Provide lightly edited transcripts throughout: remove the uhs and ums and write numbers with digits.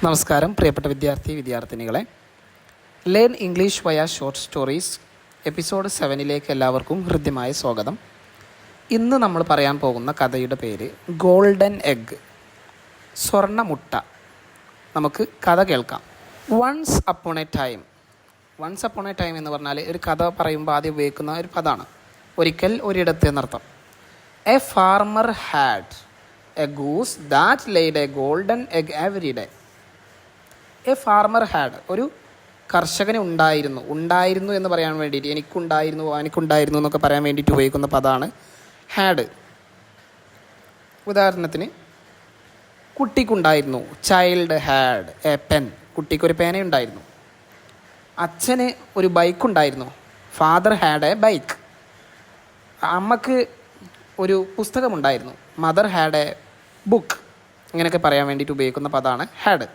നമസ്കാരം പ്രിയപ്പെട്ട വിദ്യാർത്ഥിനികളെ. Learn English വയ ഷോർട്ട് സ്റ്റോറീസ് എപ്പിസോഡ് 7ലേക്ക് എല്ലാവർക്കും ഹൃദ്യമായ സ്വാഗതം. ഇന്ന് നമ്മൾ പറയാൻ പോകുന്ന കഥയുടെ പേര് ഗോൾഡൻ എഗ്, സ്വർണ്ണമുട്ട. നമുക്ക് കഥ കേൾക്കാം. വൺസ് അപ്പോൺ എ ടൈം എന്ന് പറഞ്ഞാൽ ഒരു കഥ പറയുമ്പോൾ ആദ്യം ഉപയോഗിക്കുന്ന ഒരു പദമാണ്. ഒരിക്കൽ ഒരിടത്ത് എന്നർത്ഥം. A farmer had a goose that laid a golden egg every day. A farmer had, ഒരു കർഷകന് ഉണ്ടായിരുന്നു എന്ന് പറയാൻ വേണ്ടിയിട്ട് എനിക്കുണ്ടായിരുന്നു എന്നൊക്കെ പറയാൻ വേണ്ടിയിട്ട് ഉപയോഗിക്കുന്ന പദമാണ് ഹാഡ്. ഉദാഹരണത്തിന് കുട്ടിക്കുണ്ടായിരുന്നു, ചൈൽഡ് ഹാഡ് എ പെൻ, കുട്ടിക്കൊരു പേനയുണ്ടായിരുന്നു. അച്ഛന് ഒരു ബൈക്കുണ്ടായിരുന്നു, ഫാദർ ഹാഡ് എ ബൈക്ക്. അമ്മക്ക് ഒരു പുസ്തകമുണ്ടായിരുന്നു, മദർ ഹാഡ് എ ബുക്ക്. ഇങ്ങനെയൊക്കെ പറയാൻ വേണ്ടിയിട്ട് ഉപയോഗിക്കുന്ന പദമാണ് ഹാഡ്.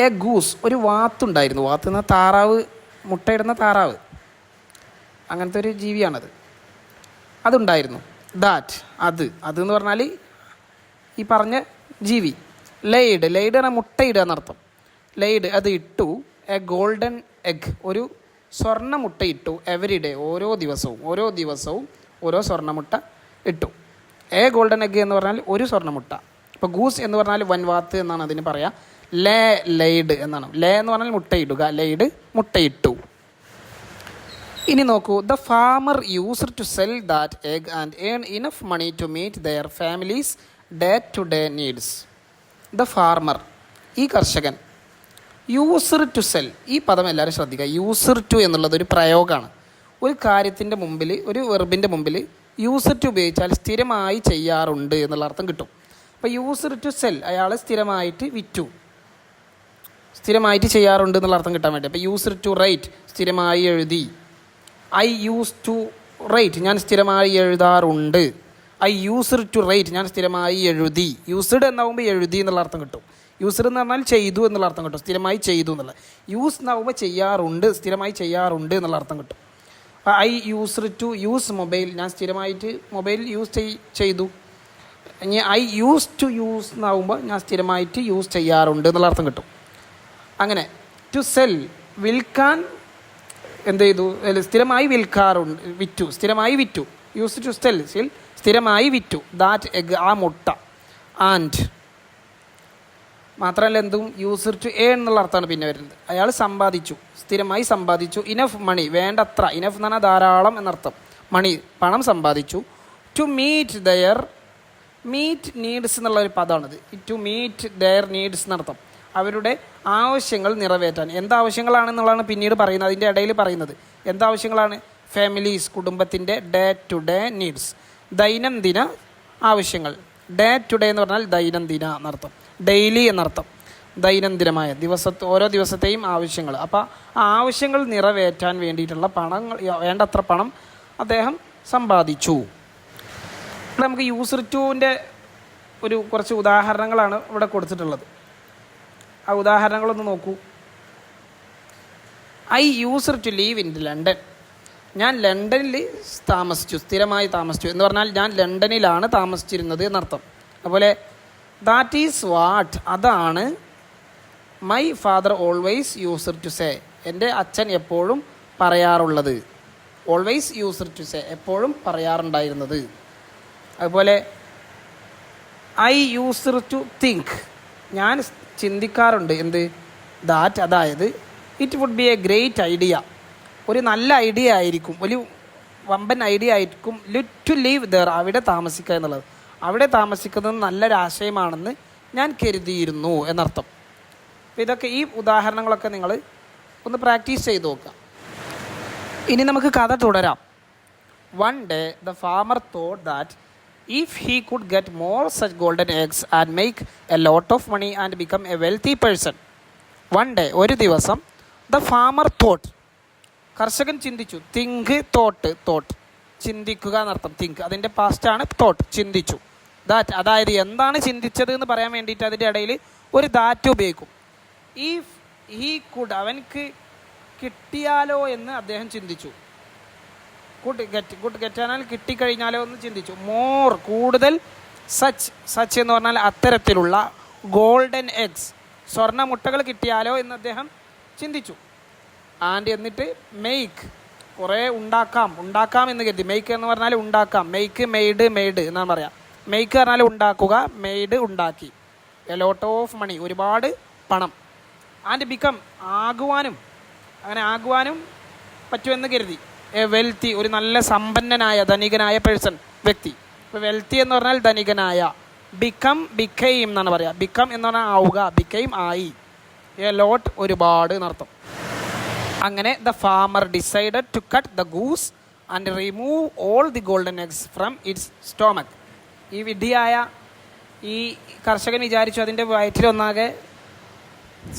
എ ഗൂസ്, ഒരു വാത്തുണ്ടായിരുന്നു. വാത്ത് എന്ന താറാവ്, മുട്ടയിടുന്ന താറാവ്, അങ്ങനത്തെ ഒരു ജീവിയാണത്. അതുണ്ടായിരുന്നു. ദാറ്റ്, അതെന്ന് പറഞ്ഞാൽ ഈ പറഞ്ഞ ജീവി. ലെയ്ഡ് പറഞ്ഞാൽ മുട്ടയിടുക എന്നർത്ഥം. ലെയ്ഡ്, അത് ഇട്ടു. എ ഗോൾഡൻ എഗ്, ഒരു സ്വർണ്ണ മുട്ട ഇട്ടു. എവറി ഡേ, ഓരോ ദിവസവും ഓരോ സ്വർണ്ണമുട്ട ഇട്ടു. എ ഗോൾഡൻ എഗ് എന്ന് പറഞ്ഞാൽ ഒരു സ്വർണ്ണമുട്ട. ഇപ്പോൾ ഗൂസ് എന്ന് പറഞ്ഞാൽ വൻവാത്ത് എന്നാണ് അതിന് പറയാം. ലെയ്ഡ് എന്നാണ്. എന്ന് പറഞ്ഞാൽ മുട്ടയിടുക, ലെയ്ഡ് മുട്ടയിട്ടു. ഇനി നോക്കൂ. The farmer used to sell that egg and earn enough money to meet their families day to day needs. The farmer, ഈ കർഷകൻ. യൂസ്ഡ് ടു സെൽ, ഈ പദം എല്ലാവരും ശ്രദ്ധിക്കുക. യൂസ്ഡ് ടു എന്നുള്ളത് ഒരു പ്രയോഗമാണ്. ഒരു കാര്യത്തിൻ്റെ മുമ്പിൽ, ഒരു വെർബിൻ്റെ മുമ്പിൽ യൂസ്ഡ് ടു ഉപയോഗിച്ചാൽ സ്ഥിരമായി ചെയ്യാറുണ്ട് എന്നുള്ള അർത്ഥം കിട്ടും. അപ്പോൾ യൂസ്ഡ് ടു സെൽ, അയാൾ സ്ഥിരമായിട്ട് ചെയ്യാറുണ്ട് എന്നുള്ള അർത്ഥം കിട്ടാൻ വേണ്ടി. അപ്പോൾ യൂസ്ഡ് ടു റൈറ്റ്, സ്ഥിരമായി എഴുതി. ഐ യൂസ് ടു റൈറ്റ്, ഞാൻ സ്ഥിരമായി എഴുതാറുണ്ട്. ഐ യൂസ്ഡ് ടു റൈറ്റ്, ഞാൻ സ്ഥിരമായി എഴുതി. യൂസ്ഡ് എന്നാവുമ്പോൾ എഴുതി എന്നുള്ള അർത്ഥം കിട്ടും. യൂസ്ഡ് എന്ന് പറഞ്ഞാൽ ചെയ്തു എന്നുള്ള അർത്ഥം കിട്ടും, സ്ഥിരമായി ചെയ്തു എന്നുള്ള. യൂസ് എന്നാവുമ്പോൾ ചെയ്യാറുണ്ട്, സ്ഥിരമായി ചെയ്യാറുണ്ട് എന്നുള്ള അർത്ഥം കിട്ടും. I used to use mobile, ഞാൻ സ്ഥിരമായിട്ട് മൊബൈൽ യൂസ് ചെയ്തു. ഇനി ഐ യൂസ് ടു യൂസ് എന്നാവുമ്പോൾ ഞാൻ സ്ഥിരമായിട്ട് യൂസ് ചെയ്യാറുണ്ട് എന്നുള്ള അർത്ഥം കിട്ടും. അങ്ങനെ ടു സെൽ, വിൽക്കാൻ. എന്ത് ചെയ്തു? സ്ഥിരമായി സ്ഥിരമായി വിറ്റു. യൂസ് ടു സെൽ, സ്ഥിരമായി വിറ്റു. ദാറ്റ് എഗ്, ആ മുട്ട. ആൻഡ് മാത്രമല്ല, എന്തും യൂസ് ടു ഏൺ എന്നുള്ള അർത്ഥമാണ് പിന്നെ വരുന്നത്. അയാൾ സമ്പാദിച്ചു, സ്ഥിരമായി സമ്പാദിച്ചു. ഇനഫ് മണി, വേണ്ടത്ര. ഇനഫ് എന്ന് പറഞ്ഞാൽ ധാരാളം എന്നർത്ഥം. മണി, പണം സമ്പാദിച്ചു. ടു മീറ്റ് നീഡ്സ് എന്നുള്ള ഒരു പദമാണിത്. ടു മീറ്റ് ദെയർ നീഡ്സ് എന്നർത്ഥം. അവരുടെ ആവശ്യങ്ങൾ നിറവേറ്റാൻ. എന്താവശ്യങ്ങളാണെന്നുള്ളതാണ് പിന്നീട് പറയുന്നത്, അതിൻ്റെ ഇടയിൽ പറയുന്നത്. എന്താവശ്യങ്ങളാണ്? ഫാമിലീസ്, കുടുംബത്തിൻ്റെ ഡേ ടു ഡേ നീഡ്സ്, ദൈനംദിന ആവശ്യങ്ങൾ. ഡേ ടു ഡേ എന്ന് പറഞ്ഞാൽ ദൈനംദിന എന്നർത്ഥം, ഡെയിലി എന്നർത്ഥം. ദൈനംദിനമായ ഓരോ ദിവസത്തെയും ആവശ്യങ്ങൾ. അപ്പോൾ ആ ആവശ്യങ്ങൾ നിറവേറ്റാൻ വേണ്ടിയിട്ടുള്ള വേണ്ടത്ര പണം അദ്ദേഹം സമ്പാദിച്ചു. നമുക്ക് യൂസ്ഡ് ടുവിൻ്റെ കുറച്ച് ഉദാഹരണങ്ങളാണ് ഇവിടെ കൊടുത്തിട്ടുള്ളത്. ആ ഉദാഹരണങ്ങളൊന്ന് നോക്കൂ. I used to leave in London, ഞാൻ ലണ്ടനിൽ സ്ഥിരമായി താമസിച്ചു എന്ന് പറഞ്ഞാൽ ഞാൻ ലണ്ടനിലാണ് താമസിച്ചിരുന്നത് എന്നർത്ഥം. അതുപോലെ ദാറ്റ് ഈസ് വാട്ട്, അതാണ്. My father always used to say, എൻ്റെ അച്ഛൻ എപ്പോഴും പറയാറുള്ളത്. ഓൾവേസ് യൂസ്ഡ് ടു സേ, എപ്പോഴും പറയാറുണ്ടായിരുന്നത്. അതുപോലെ ഐ യൂസ്ഡ് ടു തിങ്ക്, ഞാൻ ചിന്തിക്കാറുണ്ട്. എന്ത്? ദാറ്റ്, അതായത്. It would be a great idea, ഒരു നല്ല ഐഡിയ ആയിരിക്കും, ഒരു വമ്പൻ ഐഡിയ ആയിരിക്കും. ടു ലീവ് ദർ, അവിടെ താമസിക്കുക എന്നുള്ളത്. അവിടെ താമസിക്കുന്നത് നല്ലൊരു ആശയമാണെന്ന് ഞാൻ കരുതിയിരുന്നു എന്നർത്ഥം. അപ്പോൾ ഇതൊക്കെ, ഈ ഉദാഹരണങ്ങളൊക്കെ നിങ്ങൾ ഒന്ന് പ്രാക്ടീസ് ചെയ്ത് നോക്കുക. ഇനി നമുക്ക് കഥ തുടരാം. One day the farmer thought that if he could get more such golden eggs and make a lot of money and become a wealthy person. One day, ഒരു ദിവസം, the farmer thought, കർഷകൻ ചിന്തിച്ചു. think, thought, ചിന്തിക്കുക എന്നർത്ഥം. think, അതിൻ്റെ പാസ്റ്റാണ് thought, ചിന്തിച്ചു. that, അതായത് എന്താണ് ചിന്തിച്ചത് എന്ന് പറയാൻ വേണ്ടിയിട്ട് അതിൻ്റെ ഇടയിൽ ഒരു that ഉപയോഗിക്കും. if he could, അവൻക്ക് കിട്ടിയാലോ എന്ന് അദ്ദേഹം ചിന്തിച്ചു. ഗുഡ് ഗെറ്റ് എന്നാൽ കിട്ടിക്കഴിഞ്ഞാലോ എന്ന് ചിന്തിച്ചു. കൂടുതൽ സച്ച് എന്ന് പറഞ്ഞാൽ അത്തരത്തിലുള്ള ഗോൾഡൻ എഗ്സ്, സ്വർണ്ണ മുട്ടകൾ കിട്ടിയാലോ എന്ന് അദ്ദേഹം ചിന്തിച്ചു. ആൻഡ് എന്നിട്ട് മെയ്ക്ക്, കുറേ ഉണ്ടാക്കാം എന്ന് കരുതി. മെയ്ക്ക് എന്ന് പറഞ്ഞാൽ ഉണ്ടാക്കാം, മെയ്ക്ക് മെയ്ഡ് എന്നാണ് പറയാം. മെയ്ക്ക് പറഞ്ഞാൽ ഉണ്ടാക്കുക, മെയ്ഡ് ഉണ്ടാക്കി. എ ലോട്ട് ഓഫ് മണി, ഒരുപാട് പണം. ആൻഡ് ബിക്കം, ആകുവാനും പറ്റുമെന്ന് കരുതി. എ വെൽത്തി, ഒരു നല്ല സമ്പന്നനായ ധനികനായ പേഴ്സൺ, വ്യക്തി. ഇപ്പോൾ വെൽത്തി എന്ന് പറഞ്ഞാൽ ധനികനായ. ബിക്കെയിം എന്നാണ് പറയുക. ബിക്കം എന്ന് പറഞ്ഞാൽ ആവുക, ബിക്കെയിം ആയി. എ ലോട്ട്, ഒരുപാട് എന്നർത്ഥം. അങ്ങനെ the farmer decided to cut the goose and remove all the golden eggs from its stomach. ഈ വിഡ്ഢിയായ ഈ കർഷകൻ വിചാരിച്ചു അതിൻ്റെ വയറ്റിലൊന്നാകെ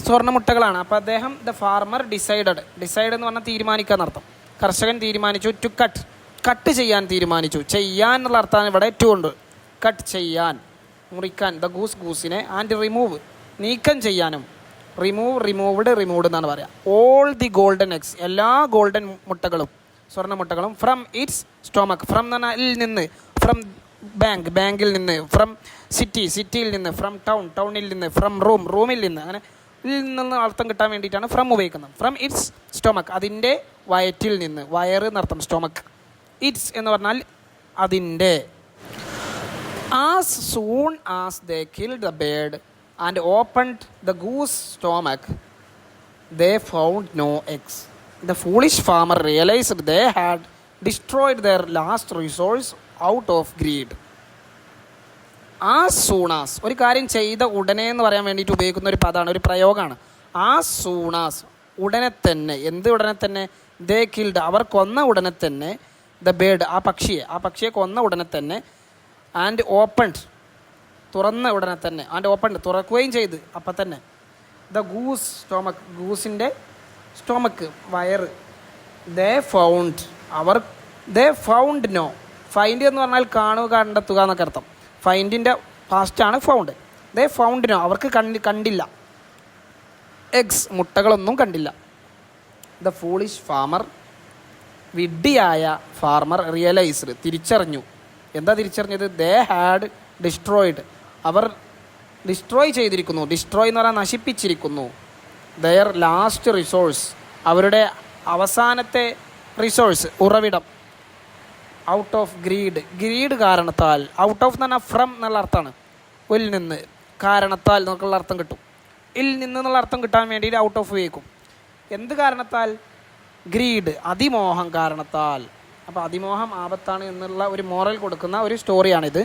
സ്വർണ്ണമുട്ടകളാണ്. അപ്പോൾ അദ്ദേഹം ദ ഫാർമർ ഡിസൈഡ് എന്ന് പറഞ്ഞാൽ തീരുമാനിക്കുക എന്നർത്ഥം. കർഷകൻ തീരുമാനിച്ചു ടു കട്ട് ചെയ്യാൻ തീരുമാനിച്ചു. ചെയ്യാൻ എന്നുള്ള അർത്ഥമാണ് ഇവിടെ ടു ഉണ്ട്. കട്ട് ചെയ്യാൻ, മുറിക്കാൻ. ദ ഗൂസിനെ. ആൻഡ് റിമൂവ്, നീക്കം ചെയ്യാനും. റിമൂവ്ഡ് എന്നാണ് പറയുക. ഓൾ ദി ഗോൾഡൻ എഗ്സ്, എല്ലാ ഗോൾഡൻ മുട്ടകളും, സ്വർണ്ണ മുട്ടകളും. ഫ്രം ഇറ്റ്സ് സ്റ്റോമക്ക്, ഫ്രം എന്ന് പറഞ്ഞാൽ നിന്ന്, ഫ്രം ബാങ്കിൽ നിന്ന്, ഫ്രം സിറ്റിയിൽ നിന്ന്, ഫ്രം ടൗണിൽ നിന്ന്, ഫ്രം റൂമിൽ നിന്ന്. അങ്ങനെ നിന്ന് അർത്ഥം കിട്ടാൻ വേണ്ടിയിട്ടാണ് ഫ്രം ഉപയോഗിക്കുന്നത്. ഫ്രം ഇറ്റ്സ് സ്റ്റൊമക്ക്, അതിൻ്റെ വയറ്റിൽ നിന്ന്. വയറ് എന്നർത്ഥം, സ്റ്റൊമക്ക്. ഇറ്റ്സ് എന്ന് പറഞ്ഞാൽ അതിൻ്റെ. As soon as they killed the bird and opened the goose stomach they found no eggs. The foolish farmer realised they had destroyed their last resource out of greed. Soon as, ഒരു കാര്യം ചെയ്ത ഉടനെ എന്ന് പറയാൻ വേണ്ടിയിട്ട് ഉപയോഗിക്കുന്ന ഒരു പദമാണ്, ഒരു പ്രയോഗമാണ്. സൂണാസ്, ഉടനെ തന്നെ. എന്ത് ഉടനെ തന്നെ? ദേ കിൽഡ്, അവർ കൊന്ന ഉടനെ തന്നെ. ദ ബേർഡ്, ആ പക്ഷിയെ കൊന്ന ഉടനെ തന്നെ. ആൻഡ് ഓപ്പൺഡ്, തുറന്ന ഉടനെ തന്നെ. ആൻഡ് ഓപ്പൺഡ്, തുറക്കുകയും ചെയ്ത് അപ്പം തന്നെ. ദ ഗൂസ് സ്റ്റോമക്ക്, ഗൂസിൻ്റെ സ്റ്റോമക്ക്, വയറ്. ദേ ഫൗണ്ട് നോ. ഫൈൻഡ് എന്ന് പറഞ്ഞാൽ കാണുക, കണ്ടെത്തുക എന്നൊക്കെ അർത്ഥം. ഫൈൻഡിൻ്റെ പാസ്റ്റാണ് ഫൗണ്ട്. ദേ ഫൗണ്ട് നോ, അവർക്ക് കണ്ടില്ല. എഗ്സ്, മുട്ടകളൊന്നും കണ്ടില്ല. ദ ഫൂളിഷ് ഫാമർ, വിഡ്ഢിയായ ഫാർമർ, റിയലൈസ്ഡ്, തിരിച്ചറിഞ്ഞു. എന്താ തിരിച്ചറിഞ്ഞത്? ദേ ഹാഡ് ഡിസ്ട്രോയിഡ്, അവർ ഡിസ്ട്രോയ് ചെയ്തിരിക്കുന്നു. ഡിസ്ട്രോയ് എന്ന് പറഞ്ഞാൽ നശിപ്പിച്ചിരിക്കുന്നു. ദെയർ ലാസ്റ്റ് റിസോഴ്സ്, അവരുടെ അവസാനത്തെ റിസോഴ്സ്, ഉറവിടം. ഔട്ട് ഓഫ് ഗ്രീഡ് കാരണത്താൽ. ഔട്ട് ഓഫ് എന്ന് പറഞ്ഞാൽ ഫ്രം എന്നുള്ള അർത്ഥമാണ്. ഇൽ നിന്ന്, കാരണത്താൽ എന്നൊക്കെയുള്ള അർത്ഥം കിട്ടും. ഇൽ നിന്ന് എന്നുള്ള അർത്ഥം കിട്ടാൻ വേണ്ടിയിട്ട് ഔട്ട് ഓഫ് ഉപയോഗിക്കും. എന്ത് കാരണത്താൽ? ഗ്രീഡ്, അതിമോഹം കാരണത്താൽ. അപ്പോൾ അതിമോഹം ആപത്താണ് എന്നുള്ള ഒരു മോറൽ കൊടുക്കുന്ന ഒരു സ്റ്റോറിയാണിത്.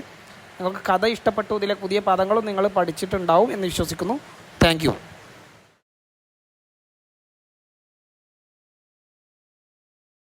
നിങ്ങൾക്ക് കഥ ഇഷ്ടപ്പെട്ടു, ഇതിലെ പുതിയ പദങ്ങളും നിങ്ങൾ പഠിച്ചിട്ടുണ്ടാവും എന്ന് വിശ്വസിക്കുന്നു. Thank you.